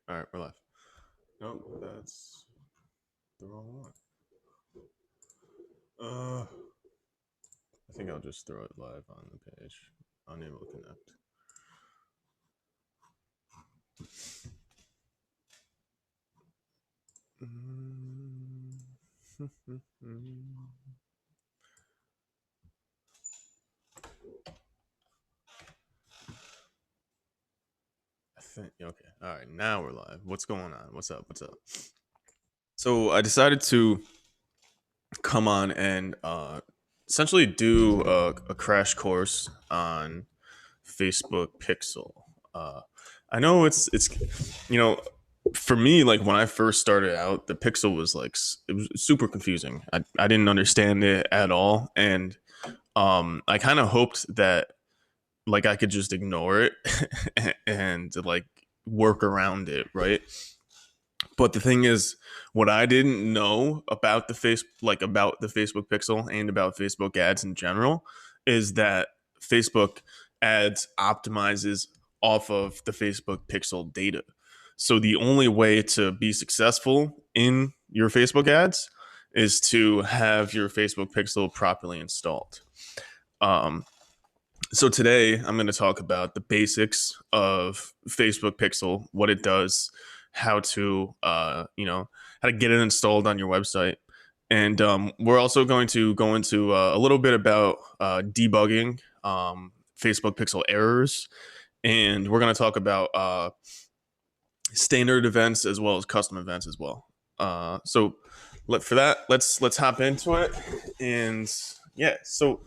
All right, we're live. Nope, that's the wrong one. I think I'll just throw it live on the page. Unable to connect. I think okay. All right, now we're live. What's going on? What's up? What's up? So I decided to come on and essentially do a crash course on Facebook Pixel. I know it's for me, like when I first started out, the Pixel was like it was super confusing. I didn't understand it at all, and I kind of hoped that like I could just ignore it and like work around it, right? But the thing is, what I didn't know about about the Facebook Pixel and about Facebook ads in general is that Facebook ads optimizes off of the Facebook Pixel data. So the only way to be successful in your Facebook ads is to have your Facebook Pixel properly installed. Um, so today I'm going to talk about the basics of Facebook Pixel, what it does, how to how to get it installed on your website, and we're also going to go into a little bit about debugging Facebook Pixel errors, and we're going to talk about standard events as well as custom events as well. For that, let's hop into it, and yeah, so.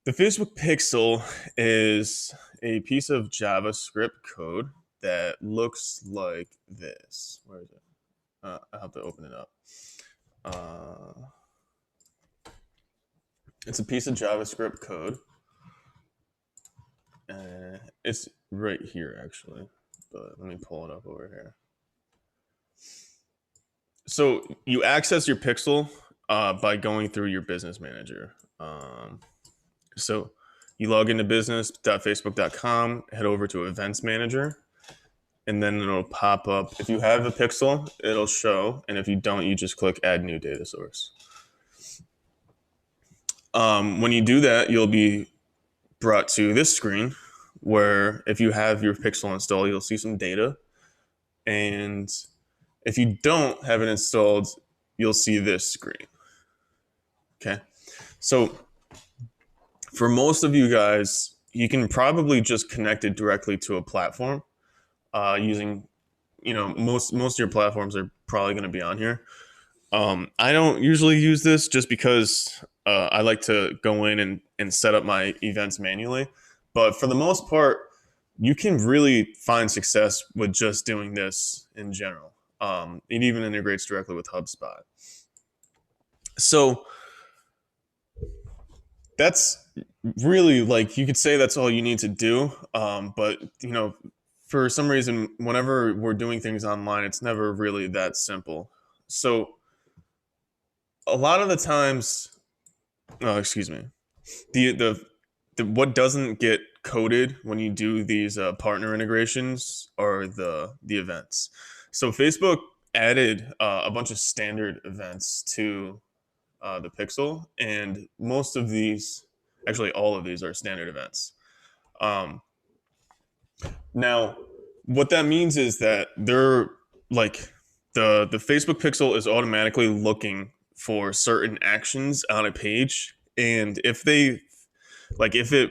The Facebook Pixel is a piece of JavaScript code that looks like this. Where is it? I have to open it up. It's a piece of JavaScript code. It's right here, actually. But let me pull it up over here. So you access your Pixel by going through your business manager. So you log into business.facebook.com, head over to Events Manager, and then it'll pop up. If you have a Pixel, it'll show, and if you don't, you just click Add New Data Source. When you do that, you'll be brought to this screen where if you have your Pixel installed, you'll see some data. And if you don't have it installed, you'll see this screen. Okay. So for most of you guys, you can probably just connect it directly to a platform using, most of your platforms are probably going to be on here. I don't usually use this just because I like to go in and set up my events manually. But for the most part, you can really find success with just doing this in general. It even integrates directly with HubSpot. So that's really like you could say that's all you need to do. But for some reason, whenever we're doing things online, it's never really that simple. So a lot of the times, excuse me, the what doesn't get coded when you do these partner integrations are the events. So Facebook added a bunch of standard events to the Pixel, and most of these, actually all of these, are standard events. Now, what that means is that they're like the Facebook Pixel is automatically looking for certain actions on a page, and if they like if it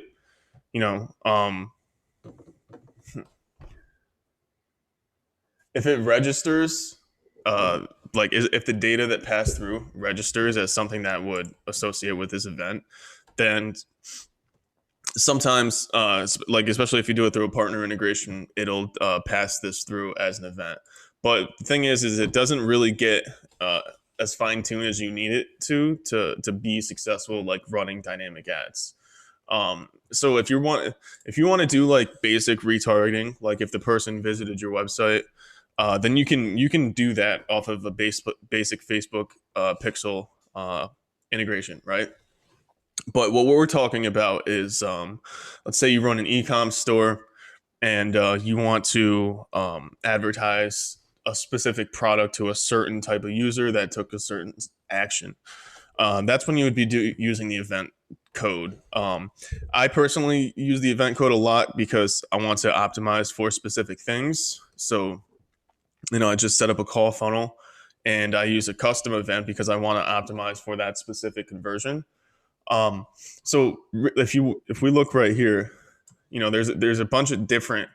if it registers if the data that passed through registers as something that would associate with this event, then sometimes especially if you do it through a partner integration, it'll pass this through as an event. But the thing is it doesn't really get as fine-tuned as you need it to be successful like running dynamic ads. So if you want to do like basic retargeting, like if the person visited your website, then you can do that off of a basic Facebook Pixel integration, right? But what we're talking about is, let's say you run an e-com store and you want to advertise a specific product to a certain type of user that took a certain action. That's when you would be using the event code. I personally use the event code a lot because I want to optimize for specific things. So, I just set up a call funnel and I use a custom event because I want to optimize for that specific conversion. Um, so if we look right here, there's a bunch of different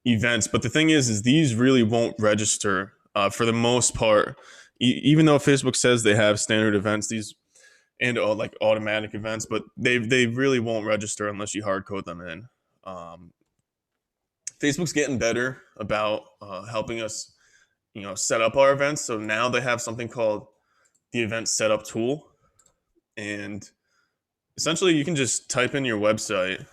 events, but the thing is these really won't register for the most part. Even though Facebook says they have standard events, these and like automatic events, but they really won't register unless you hard code them in. Um, Facebook's getting better about helping us, set up our events. So now they have something called the event setup tool, and essentially you can just type in your website,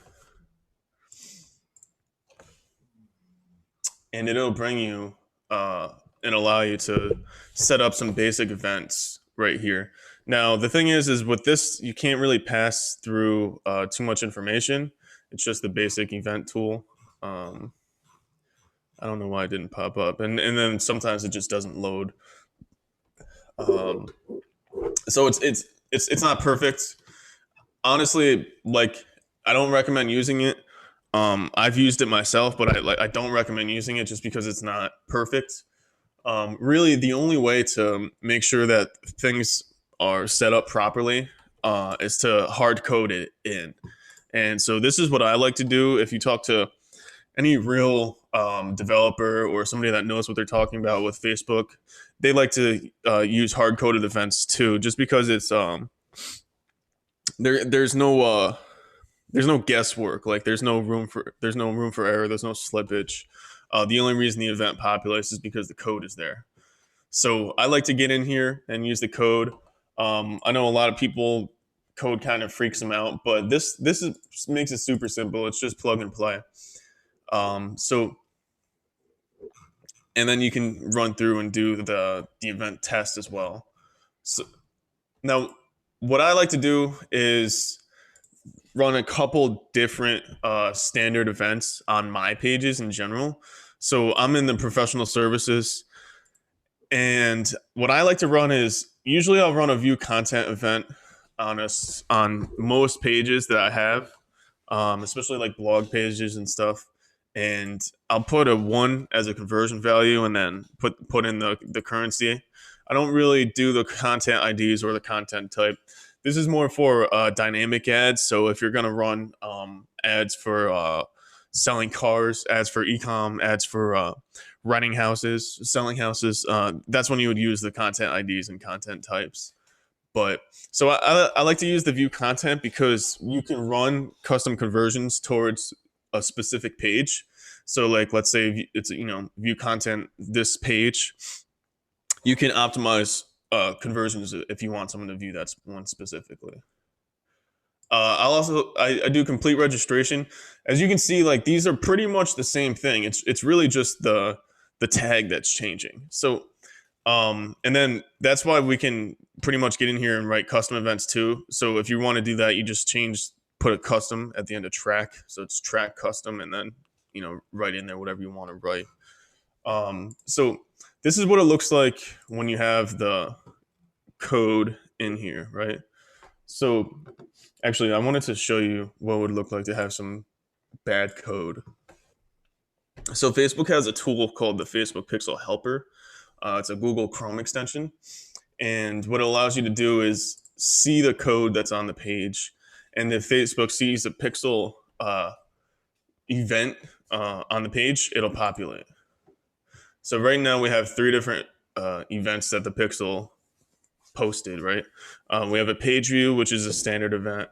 and it'll bring you and allow you to set up some basic events right here. Now the thing is with this you can't really pass through too much information. It's just the basic event tool. I don't know why it didn't pop up, and then sometimes it just doesn't load. Um, so it's not perfect. Honestly, like I don't recommend using it. I've used it myself, but I don't recommend using it just because it's not perfect. Really, the only way to make sure that things are set up properly is to hard code it in. And so this is what I like to do. If you talk to any real developer or somebody that knows what they're talking about with Facebook, they like to use hard coded events too, just because it's there's no guesswork. Like there's no room for error. There's no slippage. The only reason the event populates is because the code is there. So I like to get in here and use the code. I know a lot of people code kind of freaks them out, but makes it super simple. It's just plug and play. So and then you can run through and do the event test as well. So now what I like to do is run a couple different standard events on my pages in general. So I'm in the professional services, and what I like to run is usually I'll run a view content event on most pages that I have, especially like blog pages and stuff. And I'll put a 1 as a conversion value, and then put in the currency. I don't really do the content IDs or the content type. This is more for dynamic ads. So if you're gonna run ads for selling cars, ads for ecom, ads for renting houses, selling houses, that's when you would use the content IDs and content types. But so I like to use the view content because you can run custom conversions towards a specific page. So like let's say it's view content this page, you can optimize conversions if you want someone to view that one specifically. I do complete registration. As you can see, like these are pretty much the same thing. It's really just the tag that's changing. So and then that's why we can pretty much get in here and write custom events too. So if you want to do that, you just put a custom at the end of track. So it's track custom, and then write in there whatever you want to write. So this is what it looks like when you have the code in here, right? So actually, I wanted to show you what it would look like to have some bad code. So Facebook has a tool called the Facebook Pixel Helper. It's a Google Chrome extension. And what it allows you to do is see the code that's on the page. And if Facebook sees a pixel event on the page, it'll populate. So right now we have 3 different events that the pixel posted, right? We have a page view, which is a standard event,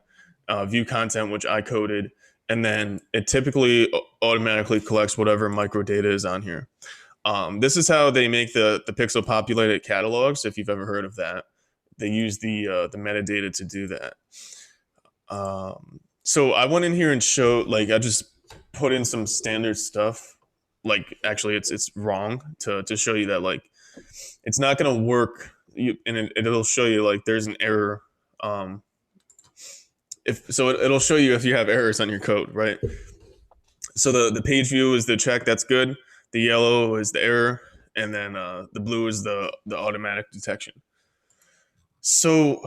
view content, which I coded, and then it typically automatically collects whatever micro data is on here. This is how they make the pixel populated catalogs. If you've ever heard of that, they use the metadata to do that. So I went in here and showed, like, I just put in some standard stuff. Like, actually, it's wrong to show you that, like, it's not going to work. And it'll show you like there's an error. It'll show you if you have errors on your code, right? So the page view is the check, that's good. The yellow is the error, and then the blue is the automatic detection. So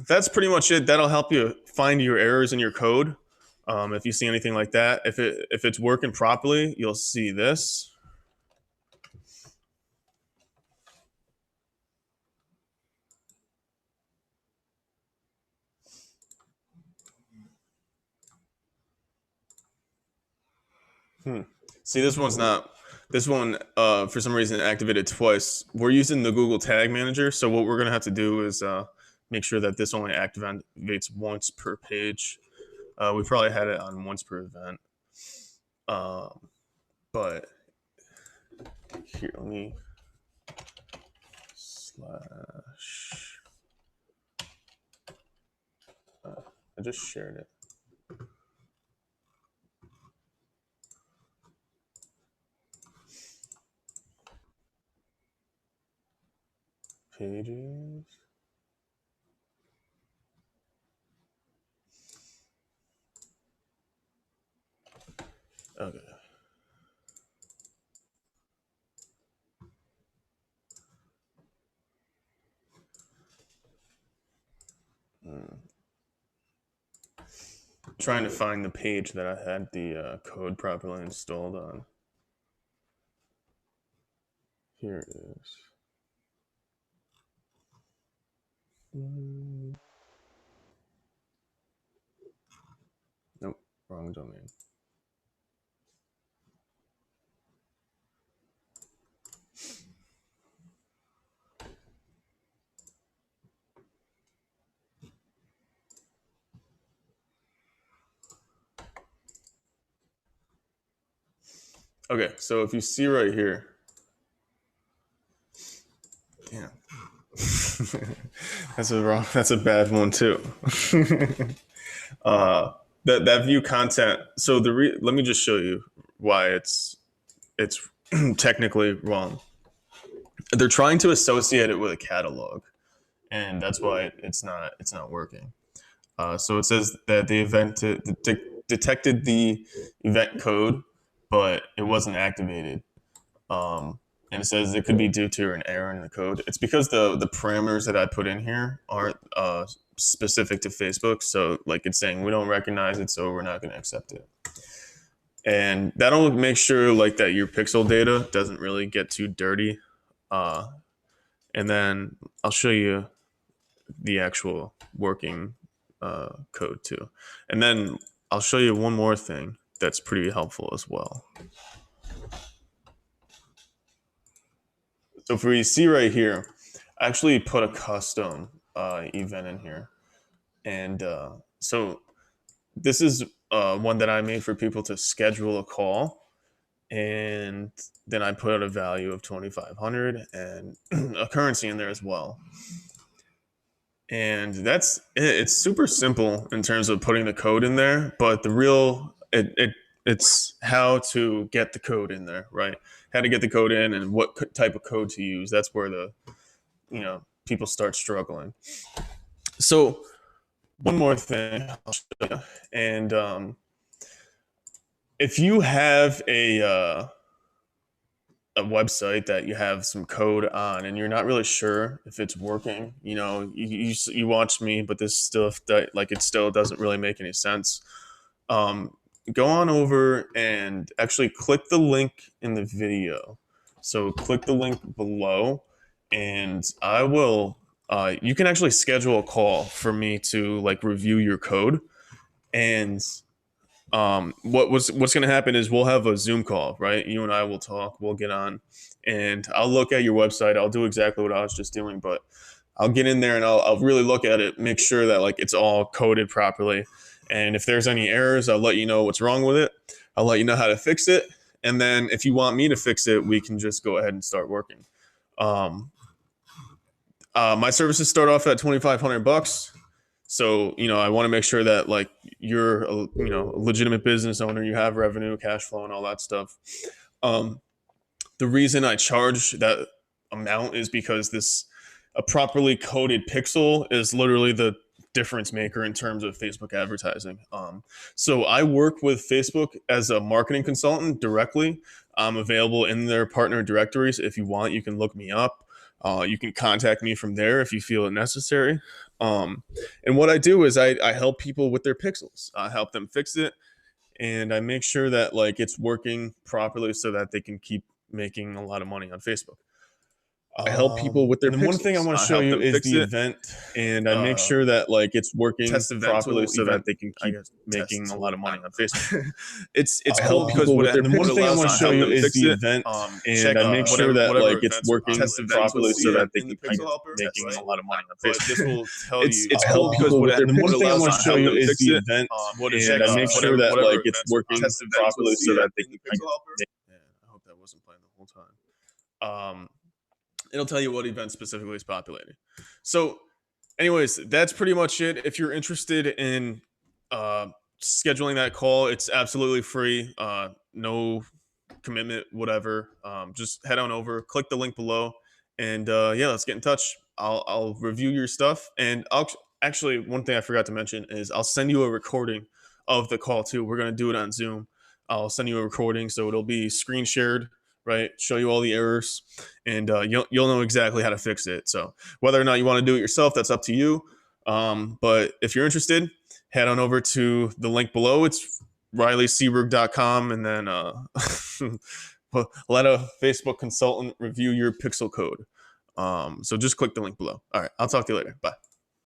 that's pretty much it. That'll help you find your errors in your code. If you see anything like that, if it's working properly, you'll see this. See, this one's not. This one, for some reason, activated twice. We're using the Google Tag Manager, so what we're gonna have to do is make sure that this only activates once per page. We probably had it on once per event, but here, let me slash. I just shared it. Pages. Okay. Trying to find the page that I had the code properly installed on. Here it is. Nope, wrong domain. Okay, so if you see right here, damn, that's a bad one too. That view content. So let me just show you why it's technically wrong. They're trying to associate it with a catalog, and that's why it's not working. So it says that the event detected the event code, but it wasn't activated. And it says it could be due to an error in the code. It's because the parameters that I put in here aren't specific to Facebook. So like it's saying we don't recognize it, so we're not going to accept it. And that'll make sure like that your pixel data doesn't really get too dirty. And then I'll show you the actual working code too. And then I'll show you one more thing that's pretty helpful as well. So for you see right here, I actually put a custom event in here. And so this is one that I made for people to schedule a call. And then I put a value of 2,500 and a currency in there as well. And that's it. It's super simple in terms of putting the code in there, but it's how to get the code in there, right? How to get the code in and what type of code to use. That's where the people start struggling. So one more thing I'll show you, and if you have a website that you have some code on and you're not really sure if it's working, you watch me, but this stuff that like it still doesn't really make any sense. Go on over and actually click the link in the video. So click the link below, and I will. You can actually schedule a call for me to like review your code, and what's going to happen is we'll have a Zoom call, right? You and I will talk, we'll get on, and I'll look at your website. I'll do exactly what I was just doing, but I'll get in there and I'll really look at it, make sure that like it's all coded properly. And if there's any errors, I'll let you know what's wrong with it. I'll let you know how to fix it. And then if you want me to fix it, we can just go ahead and start working. My services start off at $2,500. So, I want to make sure that like you're a legitimate business owner, you have revenue, cash flow, and all that stuff. The reason I charge that amount is because a properly coded pixel is literally the difference maker in terms of Facebook advertising. So I work with Facebook as a marketing consultant directly. I'm available in their partner directories. If you want, you can look me up. You can contact me from there if you feel it necessary. And what I do is I help people with their pixels. I help them fix it, and I make sure that like it's working properly so that they can keep making a lot of money on Facebook. I help people with their And then one thing I pixels. want to I show help you them is fix the it, event. and I make sure that like it's working Test event properly tool, so that event, they can I keep guess, making test a lot tool, of I money don't on know. Facebook. It's I cool help because people what with it, their what it pixels. allows I me to help show you them is fix the it. event, and Check I make sure that whatever like it's events are working popular. properly so that they In the can keep pixel helper, making right? a lot of money on But Facebook. this will tell you. It's I cool help because people what with it, their what it pixels. allows me I to help show you them is fix the it. event, What is and I make sure that whatever like it's events are working popular. properly so that they In can the pixel helper. Yeah, I hope that wasn't playing the whole time. It'll tell you what event specifically is populating. So, anyways, that's pretty much it. If you're interested in scheduling that call, it's absolutely free. No commitment, whatever. Just head on over, click the link below, and yeah, let's get in touch. I'll review your stuff, and I'll actually one thing I forgot to mention is I'll send you a recording of the call too. We're gonna do it on Zoom. I'll send you a recording, so it'll be screen shared, right? Show you all the errors, and you'll know exactly how to fix it. So whether or not you want to do it yourself, that's up to you. But if you're interested, head on over to the link below. It's RileySeaburg.com, and then let a Facebook consultant review your pixel code. So just click the link below. All right, I'll talk to you later. Bye.